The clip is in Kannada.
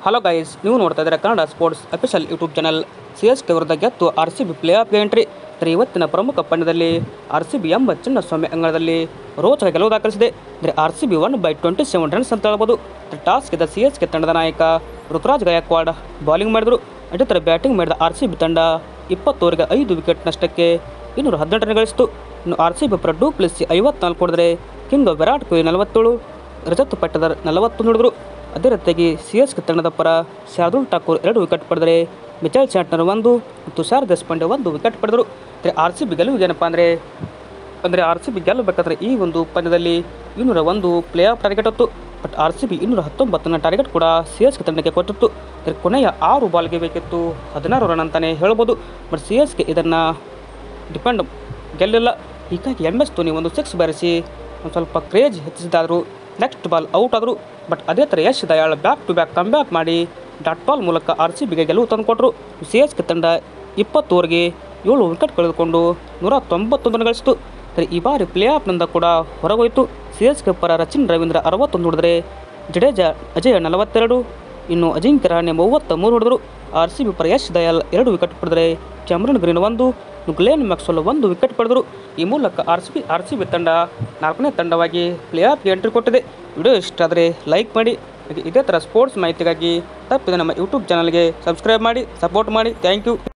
ಹಲೋ ಗೈಸ್, ನೀವು ನೋಡ್ತಾ ಇದ್ದೀರಾ Kannada sports official YouTube channel. CSK ವಿರುದ್ಧ ಗೆದ್ದು RCB ಪ್ಲೇ ಆಫ್ಗೆ ಎಂಟ್ರಿ. ಇವತ್ತಿನ ಪ್ರಮುಖ ಪಂದ್ಯದಲ್ಲಿ RCB ಎಂಬ ಚಿನ್ನಸ್ವಾಮಿ ಅಂಗಳದಲ್ಲಿ ರೋಚಕ ಗೆಲುವು ದಾಖಲಿಸಿದೆ. RCB 1/27 ರನ್ಸ್ ಅಂತ ಹೇಳ್ಬೋದು. ಟಾಸ್ ಗೆದ್ದ CSK ತಂಡದ ನಾಯಕ ಋತುರಾಜ್ ಗಾಯಕ್ವಾಡ್ ಬೌಲಿಂಗ್ ಮಾಡಿದರು. ಅದೇ ಥರ ಬ್ಯಾಟಿಂಗ್ ಮಾಡಿದ RCB ತಂಡ 20 ಓವರ್ಗೆ 5 ವಿಕೆಟ್ ನಷ್ಟಕ್ಕೆ 218 ರನ್ ಗಳಿಸಿತು. ಇನ್ನು RCB ಪರ ಡು ಪ್ಲೆಸಿ 54 ಹೊಡೆದರೆ ಕಿಂಗ್ ವಿರಾಟ್ ಕೊಹ್ಲಿ 47, ರಜತ್ ಪಟ್ಟಿದಾರ್ 40 ನೋಡಿದರು. ಅದೇ ರೀತಿಯಾಗಿ CSK ತಂಡದ ಪರ ಶಾರ್ದುಲ್ ಠಾಕೂರ್ 2 ವಿಕೆಟ್ ಪಡೆದರೆ Mitchell Santner 1, Tushar Deshpande 1 wicket ಪಡೆದರು. RCB ಗೆಲುವಿಗೆ ಏನಪ್ಪ ಅಂದರೆ RCB ಗೆಲ್ಲಬೇಕಾದ್ರೆ ಈ ಒಂದು ಪಂದ್ಯದಲ್ಲಿ 201 ಪ್ಲೇ ಆಫ್ ಟಾರ್ಗೆಟ್ ಇತ್ತು. ಬಟ್ RCB 219ನ ಟಾರ್ಗೆಟ್ ಕೂಡ CSK ತಂಡಕ್ಕೆ ಕೊಟ್ಟಿತ್ತು. ಕೊನೆಯ 6 ಬಾಲ್ಗೆ ಬೇಕಿತ್ತು 16 ರನ್ ಅಂತಲೇ ಹೇಳ್ಬೋದು. ಬಟ್ CSK ಇದನ್ನು ಡಿಪೆಂಡ್ ಗೆಲ್ಲಿಲ್ಲ. ಹೀಗಾಗಿ MS ಧೋನಿ ಒಂದು 6 ಬಾರಿಸಿ ಒಂದು ಸ್ವಲ್ಪ ಕ್ರೇಜ್ ಹೆಚ್ಚಿಸಿದಾದರು. ನೆಕ್ಸ್ಟ್ ಬಾಲ್ ಔಟ್ ಆದರು. ಬಟ್ ಅದೇ ಥರ Yash Dayal back to back comeback ಮಾಡಿ ಡಾಟ್ ಬಾಲ್ ಮೂಲಕ RCBಗೆ ಗೆಲುವು ತಂದುಕೊಟ್ಟರು. CSK ತಂಡ 20 ಓವರ್ಗೆ 7 ವಿಕೆಟ್ ಕಳೆದುಕೊಂಡು 191 ರನ್ ಗಳಿಸಿತು. ಈ ಬಾರಿ ಪ್ಲೇ ಆಫ್ನಿಂದ ಕೂಡ ಹೊರಗೋಯಿತು. CSK ಪರ ರಚಿನ್ ರವೀಂದ್ರ 61 ಹೊಡೆದರೆ ಜಡೇಜಾ ಅಜಯ್ 42, ಇನ್ನು ಅಜಿಂಕ್ಯ ರಹಾನೆ 33 ಹೊಡೆದರು. RCB ಪರ ಯಶ್ ದಯಾಳ್ 2 ವಿಕೆಟ್ ಪಡೆದರೆ Cameron green 1, Glenn Maxwell 1 wicket ಪಡೆದರು. ಈ ಮೂಲಕ RCB ತಂಡ 4ನೇ ತಂಡವಾಗಿ ಪ್ಲೇ ಆಫ್ಗೆ ಎಂಟ್ರಿ ಕೊಟ್ಟಿದೆ. ವಿಡಿಯೋ ಇಷ್ಟ ಆದರೆ ಲೈಕ್ ಮಾಡಿ. ಇದೇ ಥರ ಸ್ಪೋರ್ಟ್ಸ್ ಮಾಹಿತಿಗಾಗಿ ತಪ್ಪದೆ ನಮ್ಮ ಯೂಟ್ಯೂಬ್ ಚಾನಲ್ಗೆ ಸಬ್ಸ್ಕ್ರೈಬ್ ಮಾಡಿ, ಸಪೋರ್ಟ್ ಮಾಡಿ. Thank you.